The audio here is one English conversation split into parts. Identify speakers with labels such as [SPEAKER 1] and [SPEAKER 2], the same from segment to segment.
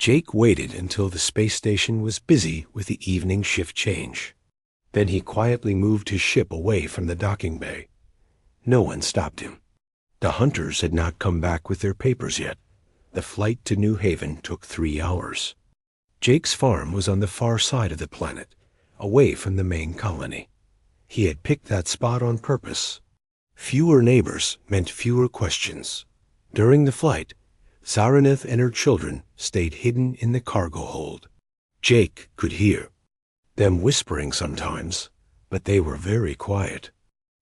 [SPEAKER 1] Jake waited until the space station was busy with the evening shift change. Then he quietly moved his ship away from the docking bay. No one stopped him. The hunters had not come back with their papers yet. The flight to New Haven took 3 hours. Jake's farm was on the far side of the planet, away from the main colony. He had picked that spot on purpose. Fewer neighbors meant fewer questions. During the flight, Zaraneth and her children stayed hidden in the cargo hold. Jake could hear them whispering sometimes, but they were very quiet.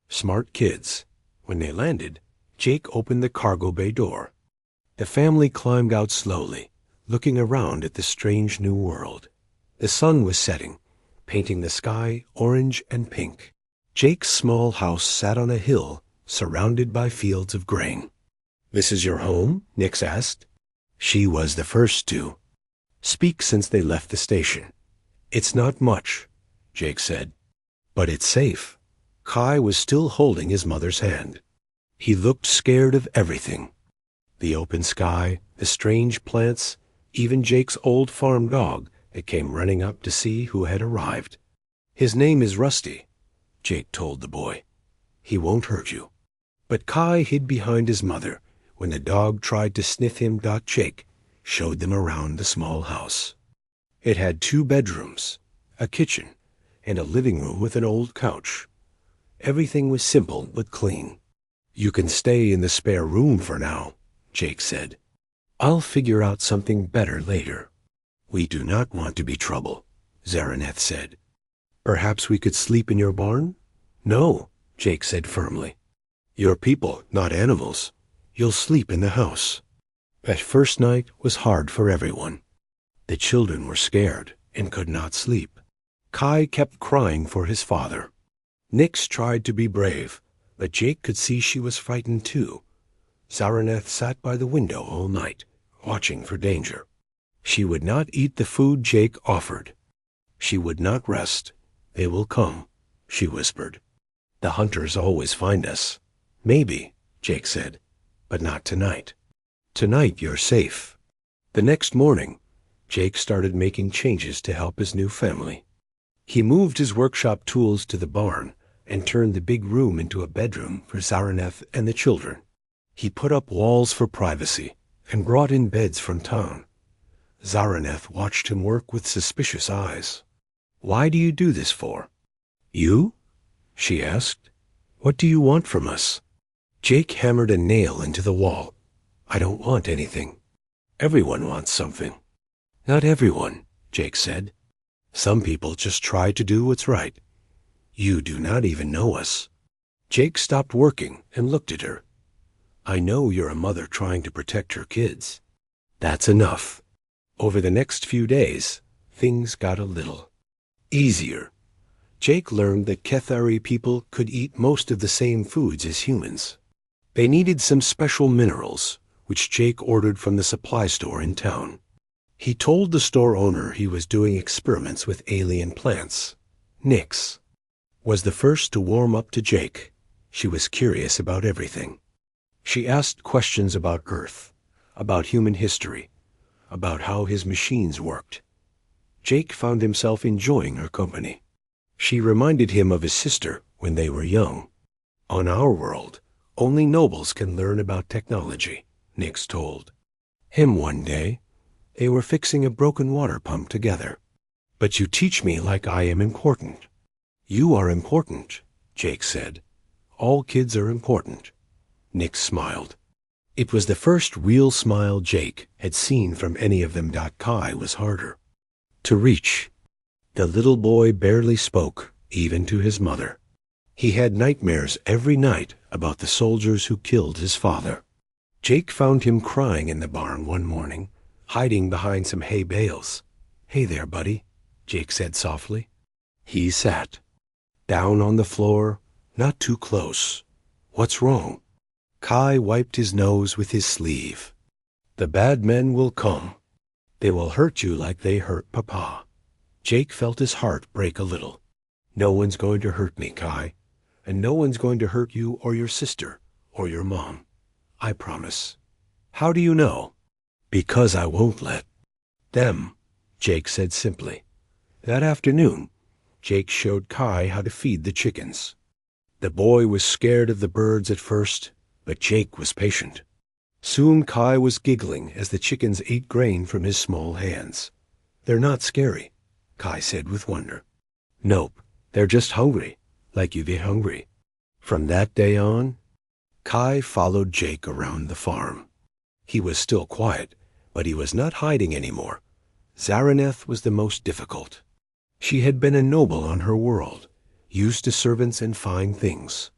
[SPEAKER 1] Smart kids. When they landed, Jake opened the cargo bay door. The family climbed out slowly, looking around at the strange new world. The sun was setting, painting the sky orange and pink. Jake's small house sat on a hill, surrounded by fields of grain. "This is your home?" Nix asked. She was the first to speak since they left the station. "It's not much," Jake said, "but it's safe." Kai was still holding his mother's hand. He looked scared of everything. The open sky, the strange plants, even Jake's old farm dog that came running up to see who had arrived. "His name is Rusty," Jake told the boy. "He won't hurt you." But Kai hid behind his mother when the dog tried to sniff him. Jake showed them around the small house. It had 2 bedrooms, a kitchen, and a living room with an old couch. Everything was simple but clean. "You can stay in the spare room for now," Jake said. "I'll figure out something better later." "We do not want to be trouble," Zaraneth said. "Perhaps we could sleep in your barn?" "No," Jake said firmly. "You're people, not animals. You'll sleep in the house." That first night was hard for everyone. The children were scared and could not sleep. Kai kept crying for his father. Nix tried to be brave, but Jake could see she was frightened too. Zaraneth sat by the window all night, watching for danger. She would not eat the food Jake offered. She would not rest. "They will come," she whispered. "The hunters always find us." "Maybe," Jake said, "but not tonight. Tonight you're safe." The next morning, Jake started making changes to help his new family. He moved his workshop tools to the barn and turned the big room into a bedroom for Zaraneth and the children. He put up walls for privacy and brought in beds from town. Zaraneth watched him work with suspicious eyes. "Why do you do this for?" "You?" she asked. "What do you want from us?" Jake hammered a nail into the wall. "I don't want anything. Everyone wants something." "Not everyone," Jake said. "Some people just try to do what's right. You do not even know us." Jake stopped working and looked at her. "I know you're a mother trying to protect her kids." "That's enough." Over the next few days, things got a little easier. Jake learned that Kethari people could eat most of the same foods as humans. They needed some special minerals, which Jake ordered from the supply store in town. He told the store owner he was doing experiments with alien plants. Nix was the first to warm up to Jake. She was curious about everything. She asked questions about Earth, about human history, about how his machines worked. Jake found himself enjoying her company. She reminded him of his sister when they were young. "On our world, only nobles can learn about technology," Nix told him one day. They were fixing a broken water pump together. "But you teach me like I am important." "You are important," Jake said. "All kids are important." Nix smiled. It was the first real smile Jake had seen from any of them. Kai was harder to reach. The little boy barely spoke, even to his mother. He had nightmares every night about the soldiers who killed his father. Jake found him crying in the barn one morning, hiding behind some hay bales. "Hey there, buddy," Jake said softly. He sat down on the floor, not too close. "What's wrong?" Kai wiped his nose with his sleeve. "The bad men will come. They will hurt you like they hurt Papa." Jake felt his heart break a little. "No one's going to hurt me, Kai, and no one's going to hurt you or your sister or your mom. I promise." "How do you know?" "Because I won't let." Them, Jake said simply. That afternoon, Jake showed Kai how to feed the chickens. The boy was scared of the birds at first, but Jake was patient. Soon Kai was giggling as the chickens ate grain from his small hands. They're not scary, Kai said with wonder. Nope, they're just hungry, like you get hungry. From that day on, Kai followed Jake around the farm. He was still quiet, but he was not hiding anymore. Zaraneth was the most difficult. She had been a noble on her world, used to servants and fine things.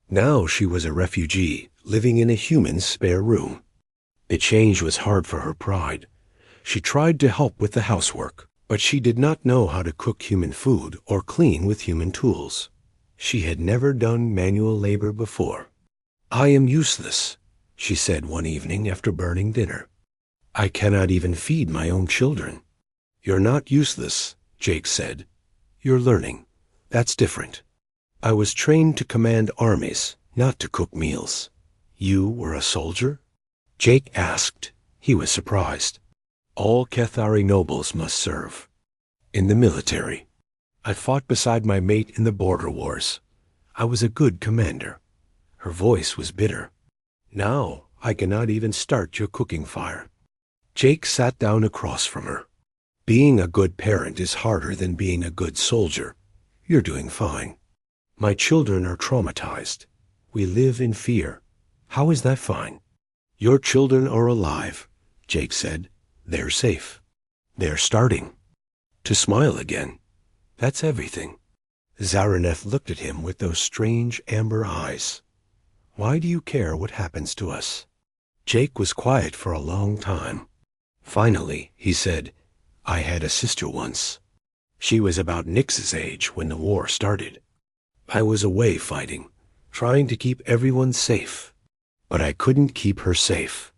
[SPEAKER 1] Now she was a refugee, living in a human's spare room. The change was hard for her pride. She tried to help with the housework, but she did not know how to cook human food or clean with human tools. She had never done manual labor before. I am useless, she said one evening after burning dinner. I cannot even feed my own children. You're not useless, Jake said. You're learning. That's different. I was trained to command armies, not to cook meals. You were a soldier? Jake asked. He was surprised. All Cathari nobles must serve. In the military. I fought beside my mate in the border wars. I was a good commander. Her voice was bitter. Now I cannot even start your cooking fire. Jake sat down across from her. Being a good parent is harder than being a good soldier. You're doing fine. My children are traumatized. We live in fear. How is that fine? Your children are alive, Jake said. They're safe. They're starting to smile again. That's everything. Zaraneth looked at him with those strange amber eyes. Why do you care what happens to us? Jake was quiet for a long time. Finally, he said, I had a sister once. She was about Nix's age when the war started. I was away fighting, trying to keep everyone safe. But I couldn't keep her safe.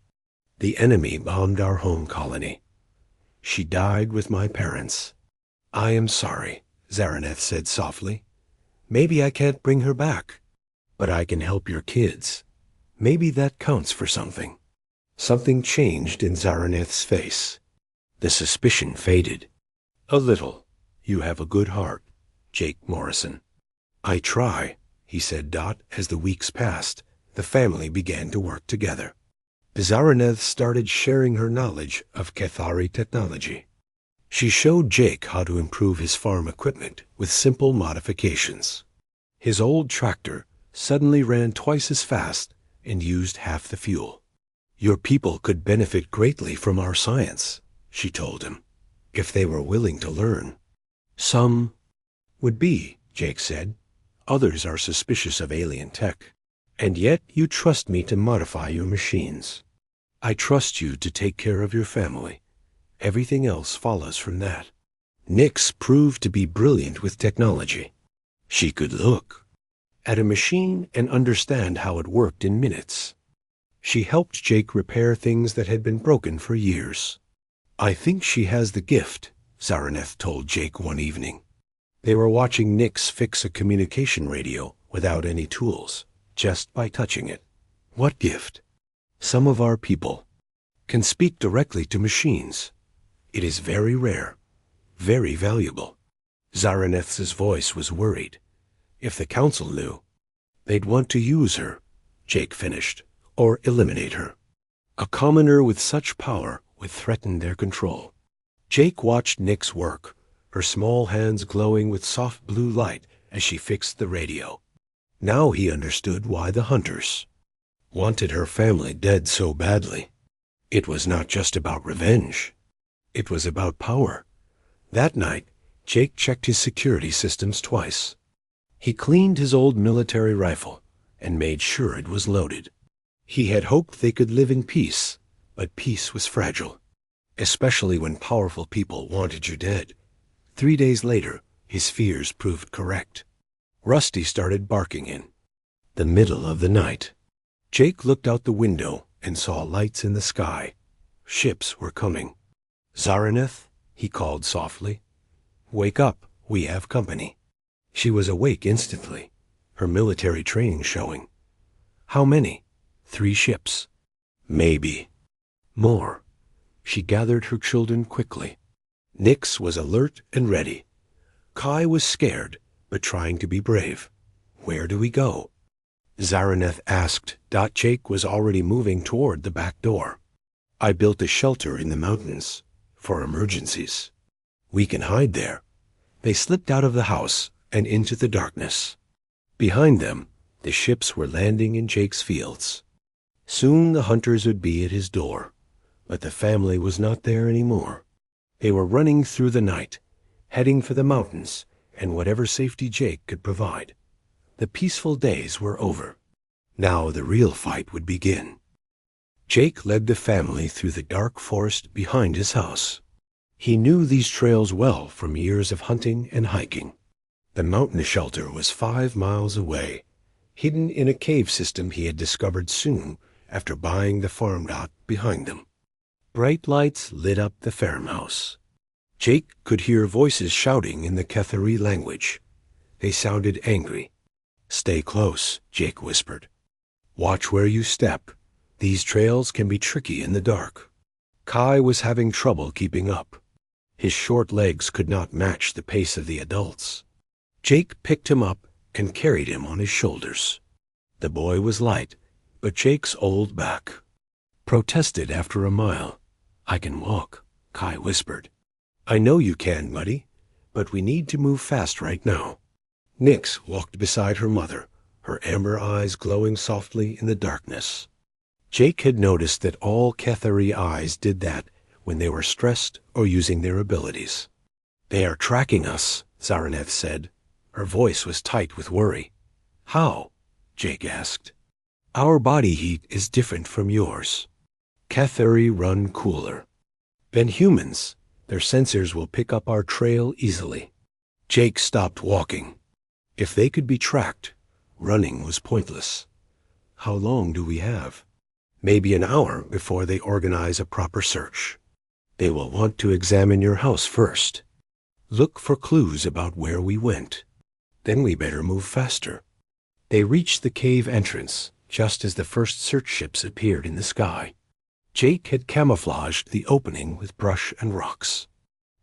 [SPEAKER 1] The enemy bombed our home colony. She died with my parents. I am sorry, Zaraneth said softly. Maybe I can't bring her back, but I can help your kids. Maybe that counts for something. Something changed in Zaraneth's face. The suspicion faded. A little. You have a good heart, Jake Morrison. I try, he said. As the weeks passed, the family began to work together. Zaraneth started sharing her knowledge of Cathari technology. She showed Jake how to improve his farm equipment with simple modifications. His old tractor suddenly ran twice as fast and used half the fuel. Your people could benefit greatly from our science, she told him, if they were willing to learn. Some would be, Jake said. Others are suspicious of alien tech. And yet you trust me to modify your machines. I trust you to take care of your family. Everything else follows from that. Nix proved to be brilliant with technology. She could look at a machine and understand how it worked in minutes. She helped Jake repair things that had been broken for years. I think she has the gift, Zaraneth told Jake one evening. They were watching Nix fix a communication radio without any tools, just by touching it. What gift? Some of our people can speak directly to machines. It is very rare, very valuable. Zaraneth's voice was worried. If the council knew, they'd want to use her, Jake finished, or eliminate her. A commoner with such power would threaten their control. Jake watched Nix work, her small hands glowing with soft blue light as she fixed the radio. Now he understood why the hunters wanted her family dead so badly. It was not just about revenge. It was about power. That night, Jake checked his security systems twice. He cleaned his old military rifle and made sure it was loaded. He had hoped they could live in peace, but peace was fragile, especially when powerful people wanted you dead. 3 days later, his fears proved correct. Rusty started barking in the middle of the night. Jake looked out the window and saw lights in the sky. Ships were coming. Zaraneth, he called softly. Wake up, we have company. She was awake instantly, her military training showing. How many? 3 ships. Maybe more. She gathered her children quickly. Nix was alert and ready. Kai was scared, but trying to be brave. Where do we go? Zaraneth asked. Jake was already moving toward the back door. I built a shelter in the mountains for emergencies. We can hide there. They slipped out of the house and into the darkness. Behind them, the ships were landing in Jake's fields. Soon the hunters would be at his door, but the family was not there anymore. They were running through the night, heading for the mountains and whatever safety Jake could provide. The peaceful days were over. Now the real fight would begin. Jake led the family through the dark forest behind his house. He knew these trails well from years of hunting and hiking. The mountain shelter was 5 miles away, hidden in a cave system he had discovered soon after buying the farm lot behind them. Bright lights lit up the farmhouse. Jake could hear voices shouting in the Kethari language. They sounded angry. "Stay close," Jake whispered. "Watch where you step. These trails can be tricky in the dark." Kai was having trouble keeping up. His short legs could not match the pace of the adults. Jake picked him up and carried him on his shoulders. The boy was light, but Jake's old back protested after a mile. "I can walk," Kai whispered. "I know you can, Muddy, but we need to move fast right now." Nix walked beside her mother, her amber eyes glowing softly in the darkness. Jake had noticed that all Kethari eyes did that when they were stressed or using their abilities. "They are tracking us," Zaraneth said. Her voice was tight with worry. "How?" Jake asked. "Our body heat is different from yours. Kethari run cooler. Than humans, their sensors will pick up our trail easily." Jake stopped walking. If they could be tracked, running was pointless. "How long do we have?" "Maybe an hour before they organize a proper search. They will want to examine your house first. Look for clues about where we went. Then we better move faster." They reached the cave entrance just as the first search ships appeared in the sky. Jake had camouflaged the opening with brush and rocks.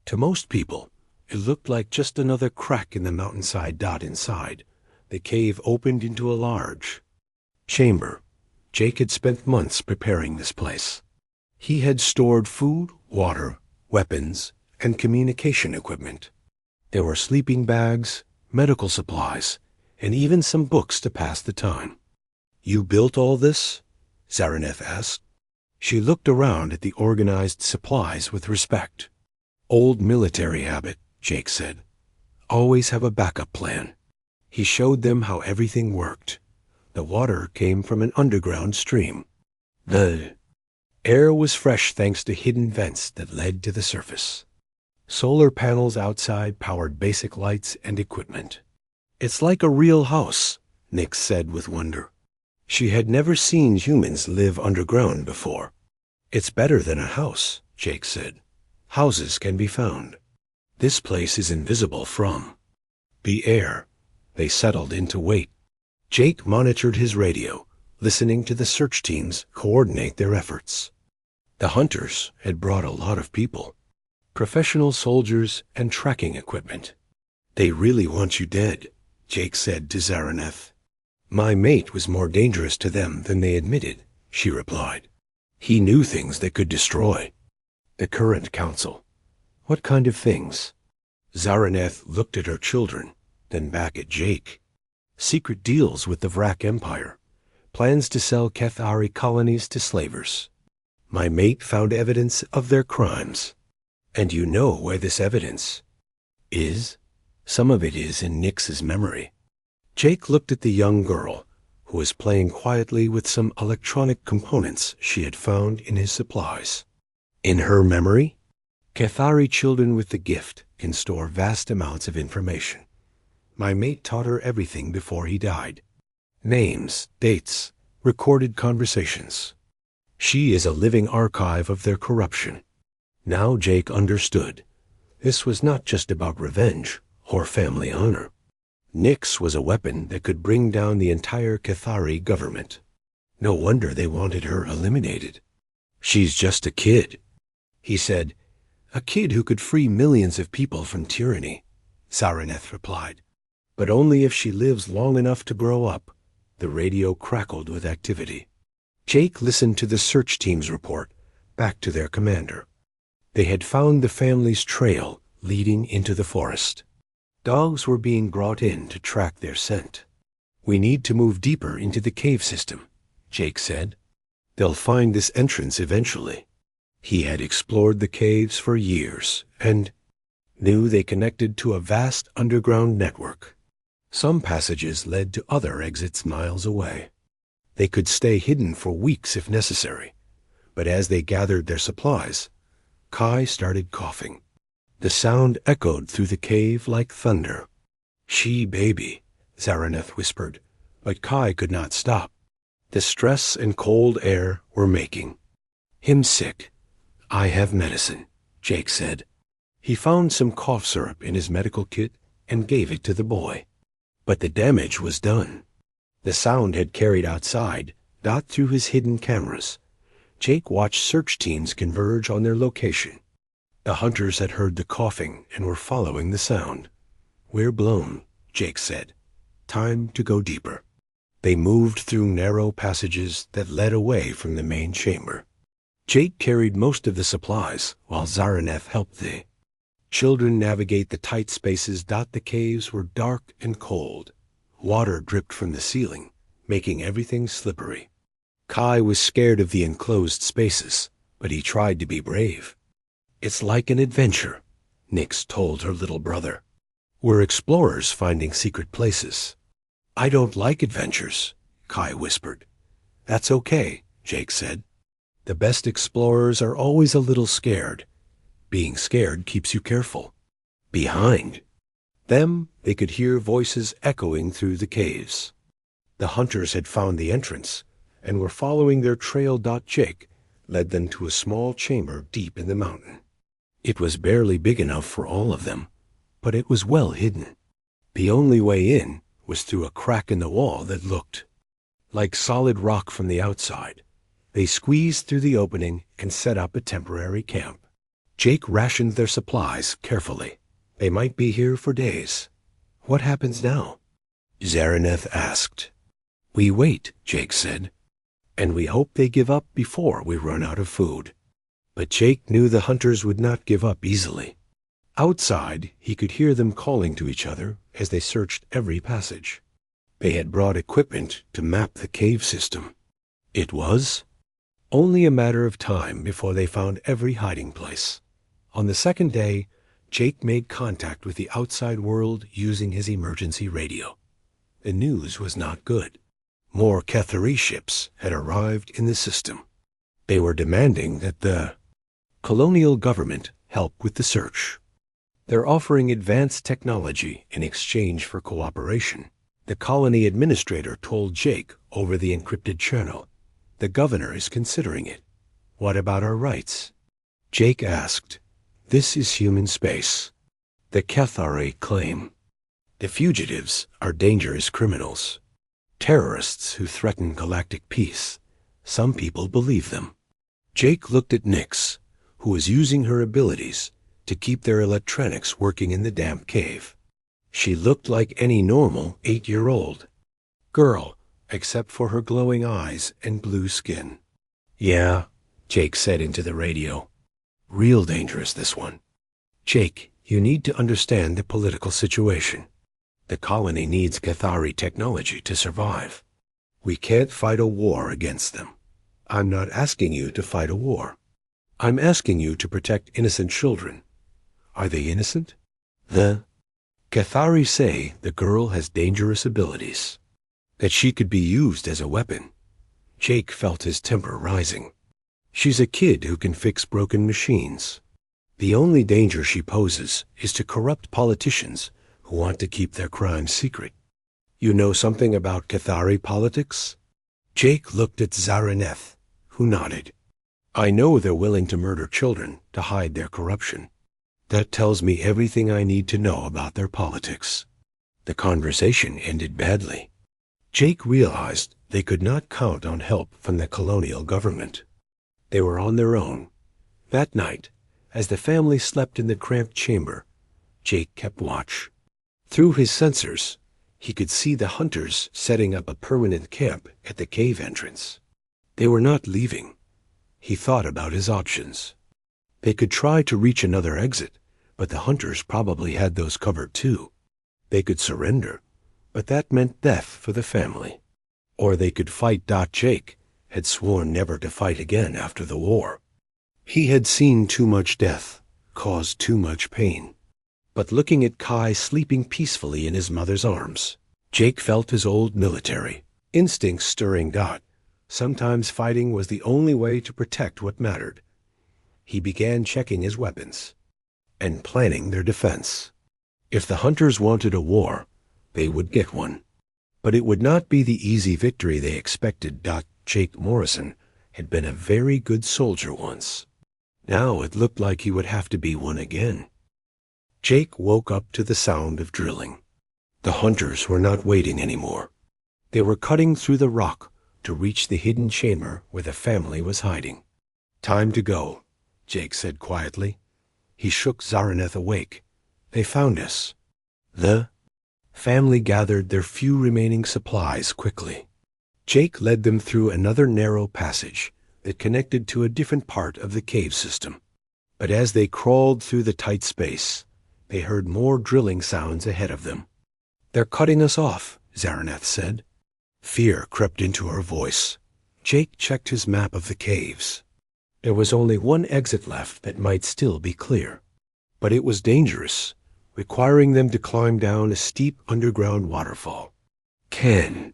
[SPEAKER 1] To most people, it looked like just another crack in the mountainside dot inside. The cave opened into a large chamber. Jake had spent months preparing this place. He had stored food, water, weapons, and communication equipment. There were sleeping bags, medical supplies, and even some books to pass the time. "You built all this?" Zaraneth asked. She looked around at the organized supplies with respect. "Old military habit," Jake said. "Always have a backup plan." He showed them how everything worked. The water came from an underground stream. The air was fresh thanks to hidden vents that led to the surface. Solar panels outside powered basic lights and equipment. "It's like a real house," Nix said with wonder. She had never seen humans live underground before. "It's better than a house," Jake said. "Houses can be found. This place is invisible from the air." They settled in to wait. Jake monitored his radio, listening to the search teams coordinate their efforts. The hunters had brought a lot of people, professional soldiers and tracking equipment. "They really want you dead," Jake said to Zaraneth. "My mate was more dangerous to them than they admitted," she replied. "He knew things that could destroy the current council." "What kind of things?" Zaraneth looked at her children, then back at Jake. "Secret deals with the Vrak Empire. Plans to sell Kethari colonies to slavers. My mate found evidence of their crimes. And you know where this evidence is? Some of it is in Nix's memory." Jake looked at the young girl, who was playing quietly with some electronic components she had found in his supplies. "In her memory? Kethari children with the gift can store vast amounts of information. My mate taught her everything before he died. Names, dates, recorded conversations. She is a living archive of their corruption." Now Jake understood. This was not just about revenge or family honor. Nix was a weapon that could bring down the entire Kethari government. No wonder they wanted her eliminated. "She's just a kid." He said, "A kid who could free millions of people from tyranny," Zaraneth replied. "But only if she lives long enough to grow up." The radio crackled with activity. Jake listened to the search team's report back to their commander. They had found the family's trail leading into the forest. Dogs were being brought in to track their scent. "We need to move deeper into the cave system," Jake said. "They'll find this entrance eventually." He had explored the caves for years and knew they connected to a vast underground network. Some passages led to other exits miles away. They could stay hidden for weeks if necessary, but as they gathered their supplies, Kai started coughing. The sound echoed through the cave like thunder. "She baby," Zaraneth whispered, but Kai could not stop. The stress and cold air were making him sick. "I have medicine," Jake said. He found some cough syrup in his medical kit and gave it to the boy. But the damage was done. The sound had carried outside, not through his hidden cameras. Jake watched search teams converge on their location. The hunters had heard the coughing and were following the sound. "We're blown," Jake said. "Time to go deeper." They moved through narrow passages that led away from the main chamber. Jake carried most of the supplies, while Zaraneth helped the children navigate the tight spaces. The caves were dark and cold. Water dripped from the ceiling, making everything slippery. Kai was scared of the enclosed spaces, but he tried to be brave. "It's like an adventure," Nix told her little brother. "We're explorers finding secret places." "I don't like adventures," Kai whispered. "That's okay," Jake said. "The best explorers are always a little scared. Being scared keeps you careful." Behind them, they could hear voices echoing through the caves. The hunters had found the entrance and were following their trail. Jake led them to a small chamber deep in the mountain. It was barely big enough for all of them, but it was well hidden. The only way in was through a crack in the wall that looked like solid rock from the outside. They squeezed through the opening and set up a temporary camp. Jake rationed their supplies carefully. They might be here for days. "What happens now?" Zaraneth asked. "We wait," Jake said, "and we hope they give up before we run out of food." But Jake knew the hunters would not give up easily. Outside, he could hear them calling to each other as they searched every passage. They had brought equipment to map the cave system. It was only a matter of time before they found every hiding place. On the second day, Jake made contact with the outside world using his emergency radio. The news was not good. More Cathari ships had arrived in the system. They were demanding that the colonial government help with the search. "They're offering advanced technology in exchange for cooperation," the colony administrator told Jake over the encrypted channel. "The governor is considering it." "What about our rights?" Jake asked. "This is human space," the Cathari claim. "The fugitives are dangerous criminals, terrorists who threaten galactic peace. Some people believe them." Jake looked at Nix, who was using her abilities to keep their electronics working in the damp cave. She looked like any normal 8-year-old girl, except for her glowing eyes and blue skin. "Yeah," Jake said into the radio. "Real dangerous, this one. Jake, you need to understand the political situation. The colony needs Cathari technology to survive. We can't fight a war against them. I'm not asking you to fight a war. I'm asking you to protect innocent children. Are they innocent? The Cathari say the girl has dangerous abilities, that she could be used as a weapon." Jake felt his temper rising. "She's a kid who can fix broken machines. The only danger she poses is to corrupt politicians who want to keep their crimes secret. You know something about Cathari politics?" Jake looked at Zaraneth, who nodded. "I know they're willing to murder children to hide their corruption. That tells me everything I need to know about their politics." The conversation ended badly. Jake realized they could not count on help from the colonial government. They were on their own. That night, As the family slept in the cramped chamber, Jake kept watch. Through his sensors, he could see the hunters setting up a permanent camp at the cave entrance. They were not leaving. He thought about his options. They could try to reach another exit, but the hunters probably had those covered too. They could surrender, but that meant death for the family. Or they could fight. Jake had sworn never to fight again after the war. He had seen too much death, caused too much pain. But looking at Kai sleeping peacefully in his mother's arms, Jake felt his old military instincts stirring. Sometimes fighting was the only way to protect what mattered. He began checking his weapons and planning their defense. If the hunters wanted a war, they would get one. But it would not be the easy victory they expected. Jake Morrison had been a very good soldier once. Now it looked like he would have to be one again. Jake woke up to the sound of drilling. The hunters were not waiting anymore. They were cutting through the rock to reach the hidden chamber where the family was hiding. "Time to go," Jake said quietly. He shook Zaraneth awake. "They found us." The family gathered their few remaining supplies quickly. Jake led them through another narrow passage that connected to a different part of the cave system. But as they crawled through the tight space, they heard more drilling sounds ahead of them. "They're cutting us off," Zaraneth said. Fear crept into her voice. Jake checked his map of the caves. There was only one exit left that might still be clear. But it was dangerous, requiring them to climb down a steep underground waterfall. "Can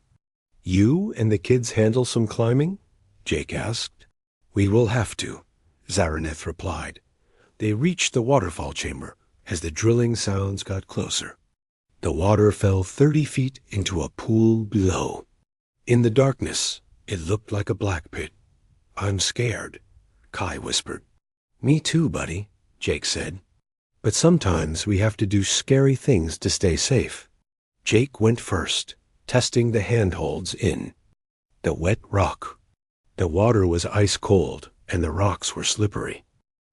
[SPEAKER 1] you and the kids handle some climbing?" Jake asked. "We will have to," Zaraneth replied. They reached the waterfall chamber as the drilling sounds got closer. The water fell 30 feet into a pool below. In the darkness, it looked like a black pit. "I'm scared," Kai whispered. "Me too, buddy," Jake said. "But sometimes we have to do scary things to stay safe." Jake went first, testing the handholds in. The wet rock. The water was ice cold, and the rocks were slippery.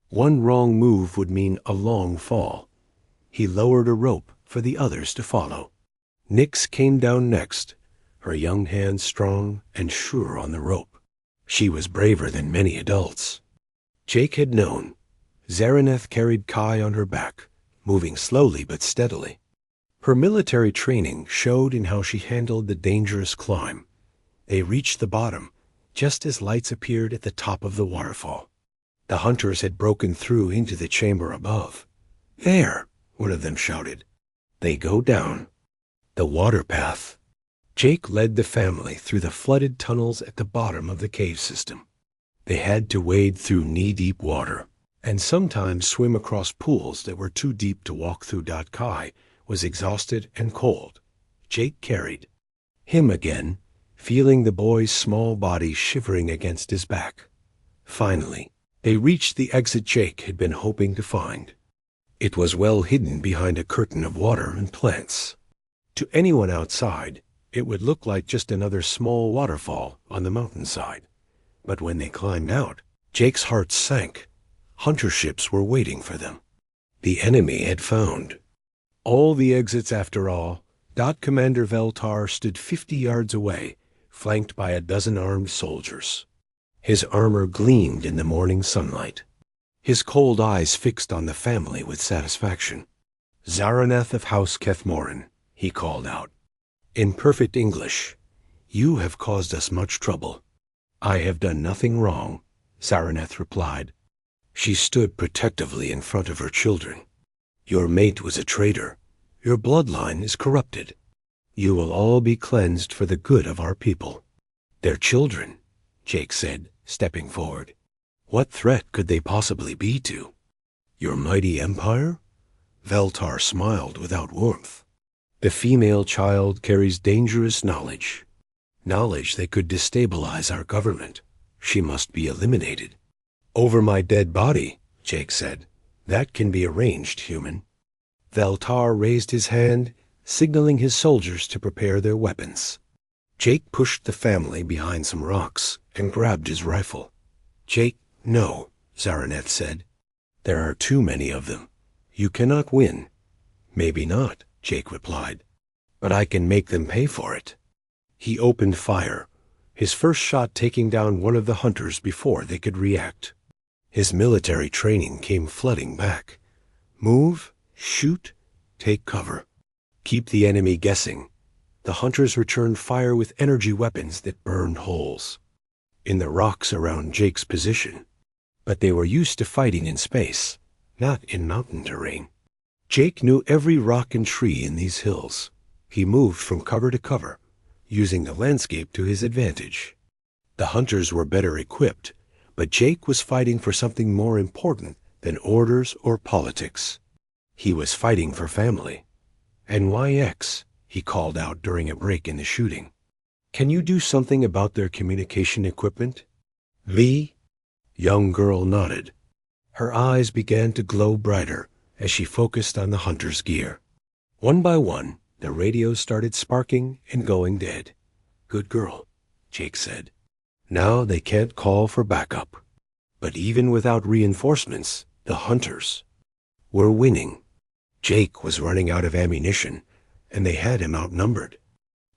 [SPEAKER 1] One wrong move would mean a long fall. He lowered a rope for the others to follow. Nyx came down next, her young hands strong and sure on the rope. She was braver than many adults. Jake had known. Zaraneth carried Kai on her back, moving slowly but steadily. Her military training showed in how she handled the dangerous climb. They reached the bottom, just as lights appeared at the top of the waterfall. The hunters had broken through into the chamber above. "There!" one of them shouted. They go down. The water path. Jake led the family through the flooded tunnels at the bottom of the cave system. They had to wade through knee-deep water, and sometimes swim across pools that were too deep to walk through. Kai was exhausted and cold. Jake carried him again, feeling the boy's small body shivering against his back. Finally, they reached the exit Jake had been hoping to find. It was well hidden behind a curtain of water and plants. To anyone outside, it would look like just another small waterfall on the mountainside. But when they climbed out, Jake's heart sank. Hunter ships were waiting for them. The enemy had found all the exits after all. Commander Veltar stood 50 yards away, flanked by a dozen armed soldiers. His armor gleamed in the morning sunlight. His cold eyes fixed on the family with satisfaction. "Zaraneth of House Kethmorin," he called out. In perfect English, "You have caused us much trouble." "I have done nothing wrong," Zaraneth replied. She stood protectively in front of her children. "Your mate was a traitor. Your bloodline is corrupted. You will all be cleansed for the good of our people." "Their children," Jake said, stepping forward. "What threat could they possibly be to your mighty empire?" Veltar smiled without warmth. "The female child carries dangerous knowledge. Knowledge that could destabilize our government. She must be eliminated." "Over my dead body," Jake said. "That can be arranged, human." Veltar raised his hand, signaling his soldiers to prepare their weapons. Jake pushed the family behind some rocks and grabbed his rifle. "Jake, no," Zaraneth said. There are too many of them. You cannot win. Maybe not, Jake replied. But I can make them pay for it. He opened fire, his first shot taking down one of the hunters before they could react. His military training came flooding back. Move, shoot, take cover. Keep the enemy guessing. The hunters returned fire with energy weapons that burned holes in the rocks around Jake's position. But they were used to fighting in space, not in mountain terrain. Jake knew every rock and tree in these hills. He moved from cover to cover, using the landscape to his advantage. The hunters were better equipped, but Jake was fighting for something more important than orders or politics. He was fighting for family. NYX, he called out during a break in the shooting. Can you do something about their communication equipment? The young girl nodded. Her eyes began to glow brighter as she focused on the hunter's gear. One by one, the radios started sparking and going dead. Good girl, Jake said. Now they can't call for backup. But even without reinforcements, the hunters were winning. Jake was running out of ammunition, and they had him outnumbered.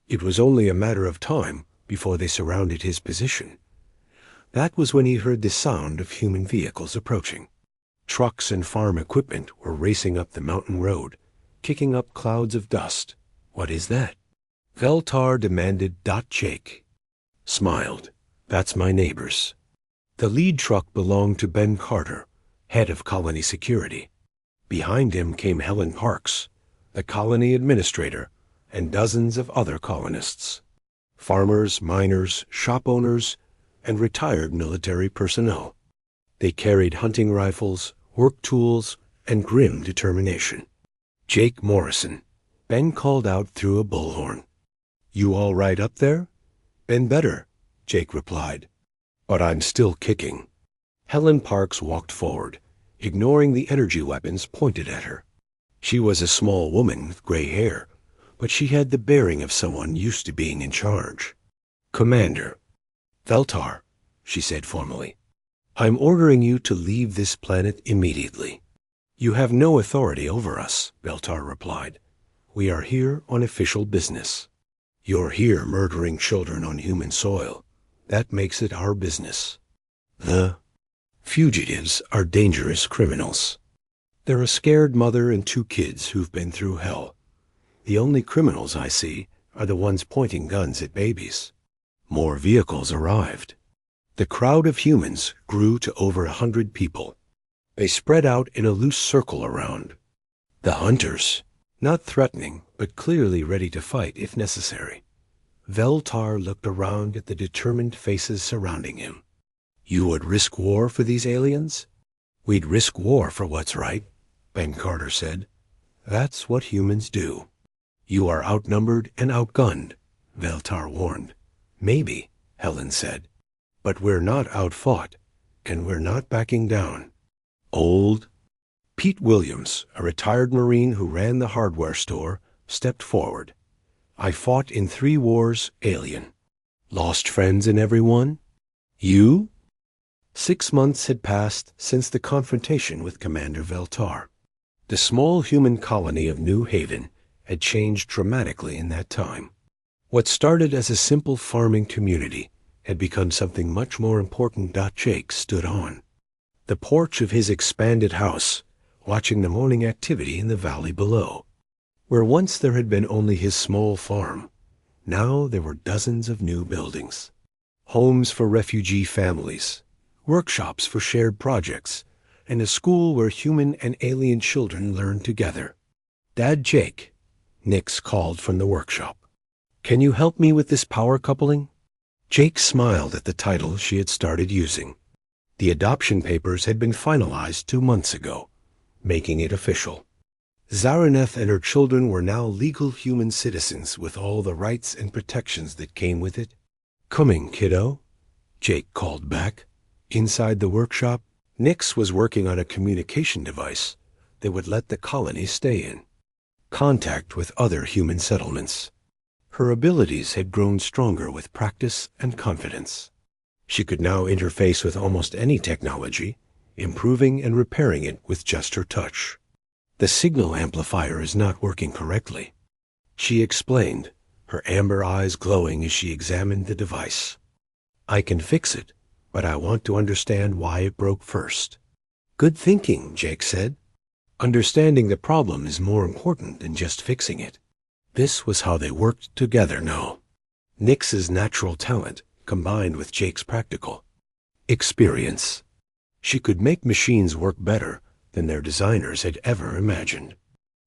[SPEAKER 1] It was only a matter of time before they surrounded his position. That was when he heard the sound of human vehicles approaching. Trucks and farm equipment were racing up the mountain road, kicking up clouds of dust. What is that? Veltar demanded. Jake smiled. That's my neighbors. The lead truck belonged to Ben Carter, head of colony security. Behind him came Helen Parks, the colony administrator, and dozens of other colonists. Farmers, miners, shop owners, and retired military personnel. They carried hunting rifles, work tools, and grim determination. Jake Morrison, Ben called out through a bullhorn. You all right up there? Been better, Jake replied. But I'm still kicking. Helen Parks walked forward, ignoring the energy weapons pointed at her. She was a small woman with gray hair, but she had the bearing of someone used to being in charge. Commander Veltar, she said formally, I'm ordering you to leave this planet immediately. You have no authority over us, Veltar replied. We are here on official business. You're here murdering children on human soil. That makes it our business. The fugitives are dangerous criminals. They're a scared mother and 2 kids who've been through hell. The only criminals I see are the ones pointing guns at babies. More vehicles arrived. The crowd of humans grew to over 100 people. They spread out in a loose circle around. The hunters, not threatening, but clearly ready to fight if necessary. Veltar looked around at the determined faces surrounding him. You would risk war for these aliens? We'd risk war for what's right, Ben Carter said. That's what humans do. You are outnumbered and outgunned, Veltar warned. Maybe, Helen said. But we're not outfought, and we're not backing down. Old Pete Williams, a retired Marine who ran the hardware store, stepped forward. I fought in 3 wars, alien. Lost friends in every one? You? 6 months had passed since the confrontation with Commander Veltar. The small human colony of New Haven had changed dramatically in that time. What started as a simple farming community had become something much more important. Jake stood on the porch of his expanded house, watching the morning activity in the valley below. Where once there had been only his small farm, now there were dozens of new buildings. Homes for refugee families, workshops for shared projects, and a school where human and alien children learned together. Dad Jake, Nix called from the workshop. Can you help me with this power coupling? Jake smiled at the title she had started using. The adoption papers had been finalized 2 months ago, making it official. Zaraneth and her children were now legal human citizens with all the rights and protections that came with it. Coming, kiddo, Jake called back. Inside the workshop, Nix was working on a communication device that would let the colony stay in contact with other human settlements. Her abilities had grown stronger with practice and confidence. She could now interface with almost any technology, improving and repairing it with just her touch. "The signal amplifier is not working correctly," she explained, her amber eyes glowing as she examined the device. "I can fix it, but I want to understand why it broke first." "Good thinking," Jake said. "Understanding the problem is more important than just fixing it." This was how they worked together now. Nix's natural talent combined with Jake's practical experience. She could make machines work better than their designers had ever imagined.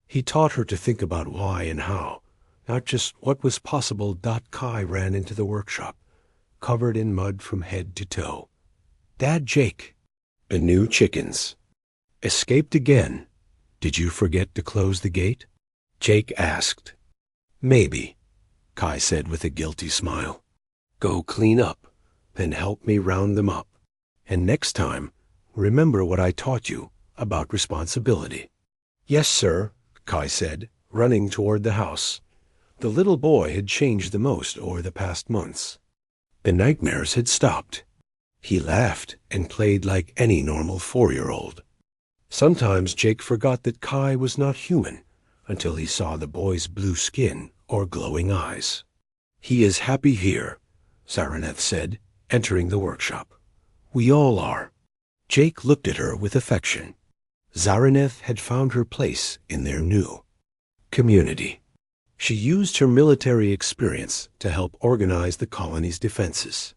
[SPEAKER 1] He taught her to think about why and how, not just what was possible. Kai ran into the workshop, covered in mud from head to toe. "Dad, Jake." "The new chickens." "Escaped again. Did you forget to close the gate?" Jake asked. "Maybe," Kai said with a guilty smile. "Go clean up, then help me round them up. And next time, remember what I taught you about responsibility." "Yes, sir," Kai said, running toward the house. The little boy had changed the most over the past months. The nightmares had stopped. He laughed and played like any normal 4-year-old. Sometimes Jake forgot that Kai was not human until he saw the boy's blue skin or glowing eyes. "He is happy here," Zaraneth said, entering the workshop. "We all are." Jake looked at her with affection. Zaraneth had found her place in their new community. She used her military experience to help organize the colony's defenses.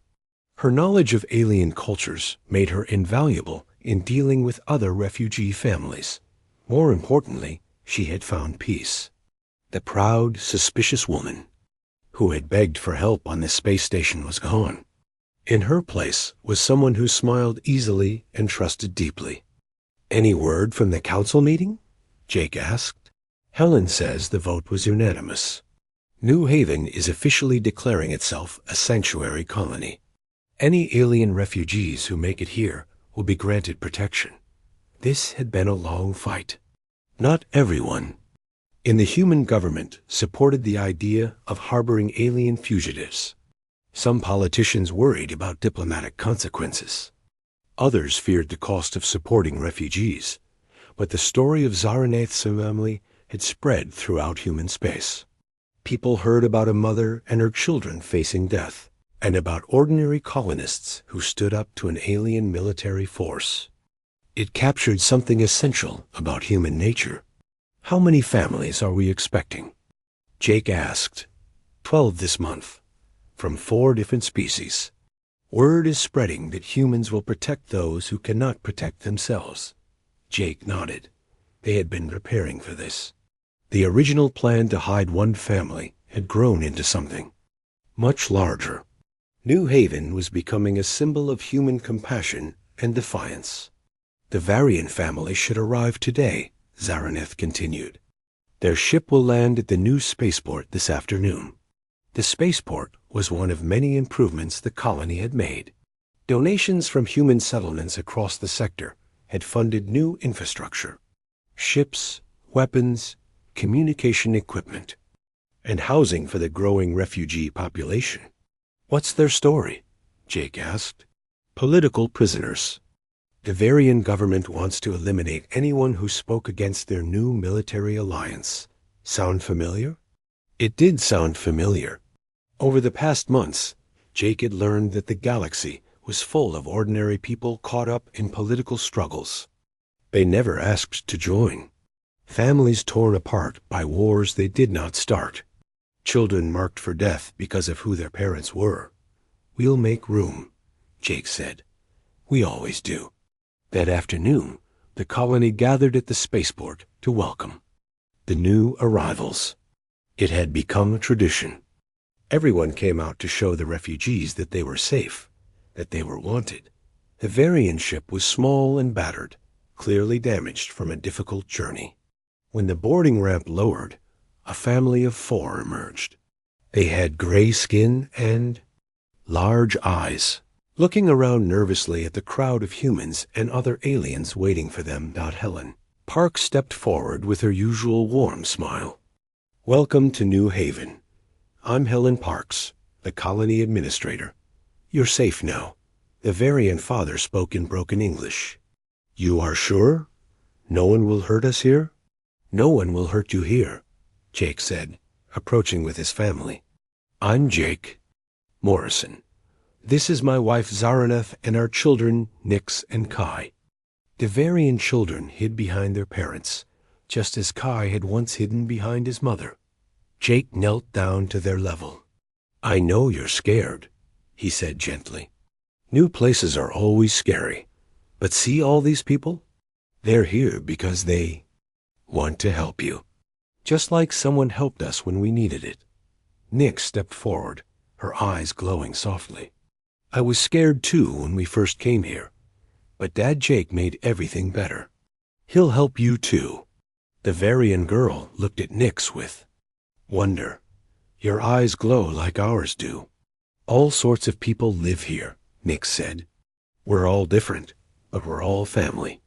[SPEAKER 1] Her knowledge of alien cultures made her invaluable in dealing with other refugee families. More importantly, she had found peace. The proud, suspicious woman who had begged for help on the space station was gone. In her place was someone who smiled easily and trusted deeply. "Any word from the council meeting?" Jake asked. "Helen says the vote was unanimous. New Haven is officially declaring itself a sanctuary colony. Any alien refugees who make it here will be granted protection." This had been a long fight. Not everyone in the human government supported the idea of harboring alien fugitives. Some politicians worried about diplomatic consequences. Others feared the cost of supporting refugees. But the story of Zaraneth's family had spread throughout human space. People heard about a mother and her children facing death, and about ordinary colonists who stood up to an alien military force. It captured something essential about human nature. "How many families are we expecting?" Jake asked. 12 this month, from 4 different species. Word is spreading that humans will protect those who cannot protect themselves." Jake nodded. They had been preparing for this. The original plan to hide one family had grown into something much larger. New Haven was becoming a symbol of human compassion and defiance. "The Varian family should arrive today," Zaraneth continued. "Their ship will land at the new spaceport this afternoon." The spaceport was one of many improvements the colony had made. Donations from human settlements across the sector had funded new infrastructure, ships, weapons, communication equipment, and housing for the growing refugee population. "What's their story?" Jake asked. "Political prisoners. The Varian government wants to eliminate anyone who spoke against their new military alliance. Sound familiar?" It did sound familiar. Over the past months, Jake had learned that the galaxy was full of ordinary people caught up in political struggles. They never asked to join. Families torn apart by wars they did not start. Children marked for death because of who their parents were. "We'll make room," Jake said. "We always do." That afternoon, the colony gathered at the spaceport to welcome the new arrivals. It had become a tradition. Everyone came out to show the refugees that they were safe, that they were wanted. The Varian ship was small and battered, clearly damaged from a difficult journey. When the boarding ramp lowered, a family of 4 emerged. They had gray skin and large eyes. Looking around nervously at the crowd of humans and other aliens waiting for them, Helen Parks stepped forward with her usual warm smile. "Welcome to New Haven. I'm Helen Parks, the colony administrator. You're safe now." The Varian father spoke in broken English. You are sure? No one will hurt us here? No one will hurt you here, Jake said, approaching with his family. I'm Jake Morrison. This is my wife Zaraneth and our children Nix and Kai. The Varian children hid behind their parents, just as Kai had once hidden behind his mother. Jake knelt down to their level. I know you're scared, he said gently. New places are always scary, but see all these people? They're here because they want to help you, just like someone helped us when we needed it. Nix stepped forward, her eyes glowing softly. I was scared too when we first came here, but Dad Jake made everything better. He'll help you too. The Varian girl looked at Nix with wonder. Your eyes glow like ours do. All sorts of people live here, Nix said. We're all different, but we're all family.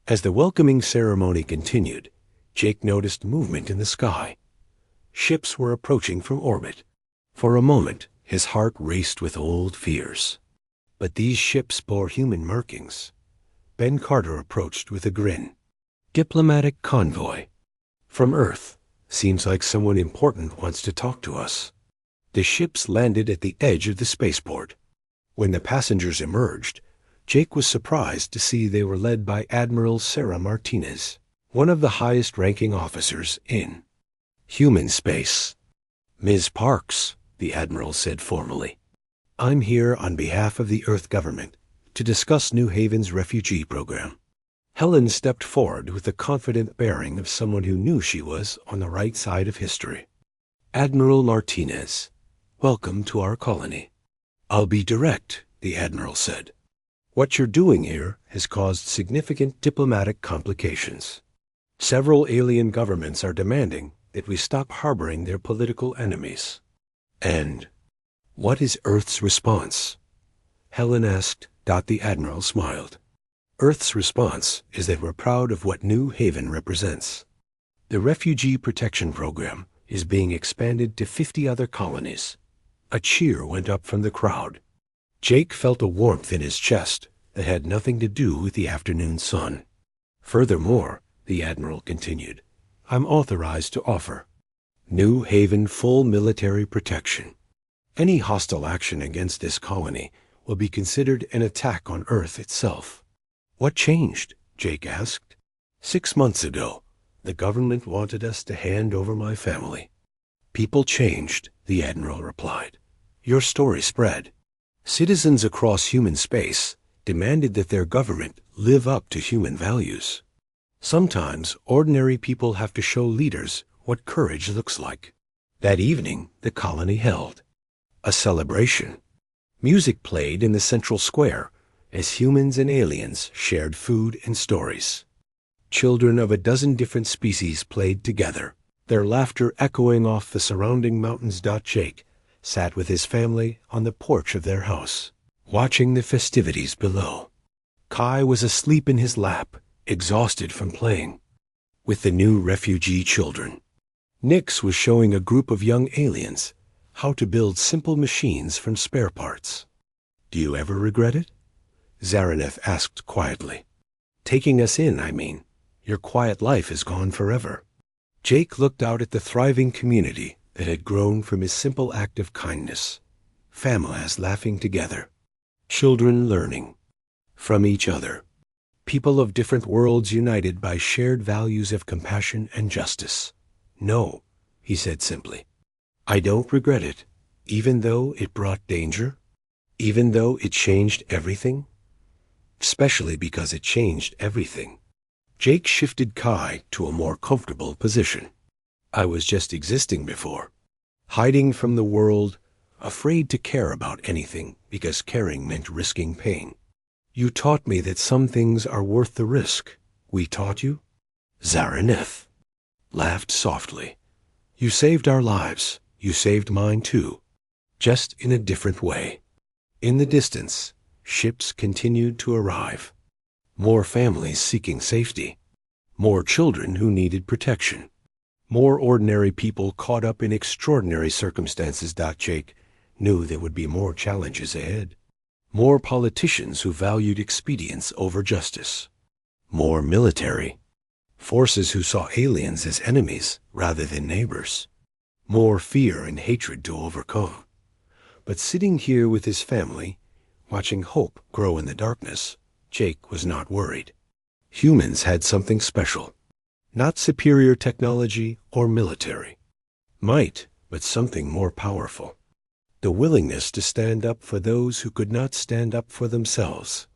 [SPEAKER 1] As the welcoming ceremony continued, Jake noticed movement in the sky. Ships were approaching from orbit. For a moment, his heart raced with old fears. But these ships bore human markings. Ben Carter approached with a grin. Diplomatic convoy. From Earth. Seems like someone important wants to talk to us. The ships landed at the edge of the spaceport. When the passengers emerged, Jake was surprised to see they were led by Admiral Sarah Martinez, one of the highest-ranking officers in human space. Ms. Parks, the Admiral said formally, I'm here on behalf of the Earth government to discuss New Haven's refugee program. Helen stepped forward with the confident bearing of someone who knew she was on the right side of history. Admiral Martinez, welcome to our colony. I'll be direct, the Admiral said. What you're doing here has caused significant diplomatic complications. Several alien governments are demanding that we stop harboring their political enemies. And what is Earth's response? Helen asked. The Admiral smiled. Earth's response is that we're proud of what New Haven represents. The Refugee Protection Program is being expanded to 50 other colonies. A cheer went up from the crowd. Jake felt a warmth in his chest that had nothing to do with the afternoon sun. Furthermore, the Admiral continued, I'm authorized to offer New Haven full military protection. Any hostile action against this colony will be considered an attack on Earth itself. What changed? Jake asked. 6 months ago, the government wanted us to hand over my family. People changed, the Admiral replied. Your story spread. Citizens across human space demanded that their government live up to human values. Sometimes ordinary people have to show leaders what courage looks like. That evening, the colony held a celebration. Music played in the central square as humans and aliens shared food and stories. Children of a dozen different species played together, their laughter echoing off the surrounding mountains. Jake sat with his family on the porch of their house, watching the festivities below. Kai was asleep in his lap, exhausted from playing with the new refugee children. Nix was showing a group of young aliens how to build simple machines from spare parts. Do you ever regret it? Zaraneth asked quietly. Taking us in, I mean. Your quiet life is gone forever. Jake looked out at the thriving community that had grown from his simple act of kindness. Families laughing together. Children learning from each other. People of different worlds united by shared values of compassion and justice. No, he said simply. I don't regret it, even though it brought danger, even though it changed everything. Especially because it changed everything. Jake shifted Kai to a more comfortable position. I was just existing before, hiding from the world, afraid to care about anything because caring meant risking pain. You taught me that some things are worth the risk. We taught you? Zaraneth laughed softly. You saved our lives. You saved mine too, just in a different way. In the distance, ships continued to arrive. More families seeking safety. More children who needed protection. More ordinary people caught up in extraordinary circumstances. Jake knew there would be more challenges ahead. More politicians who valued expedience over justice. more military, forces who saw aliens as enemies rather than neighbors, more fear and hatred to overcome. But sitting here with his family, watching hope grow in the darkness, Jake was not worried. Humans had something special. Not superior technology or military might, but something more powerful. The willingness to stand up for those who could not stand up for themselves.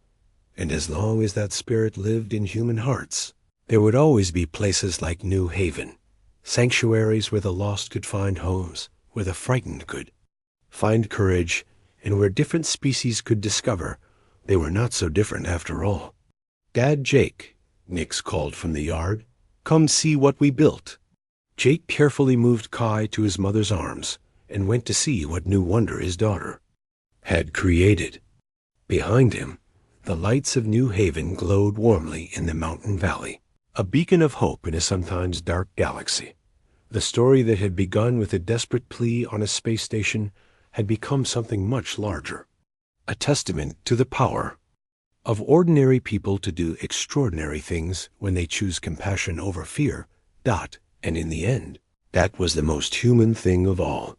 [SPEAKER 1] And as long as that spirit lived in human hearts, there would always be places like New Haven, sanctuaries where the lost could find homes, where the frightened could find courage, and where different species could discover they were not so different after all. "Dad, Jake," Nix called from the yard, "come see what we built." Jake carefully moved Kai to his mother's arms and went to see what new wonder his daughter had created. Behind him, the lights of New Haven glowed warmly in the mountain valley, a beacon of hope in a sometimes dark galaxy. The story that had begun with a desperate plea on a space station had become something much larger, a testament to the power of ordinary people to do extraordinary things when they choose compassion over fear. And in the end, that was the most human thing of all.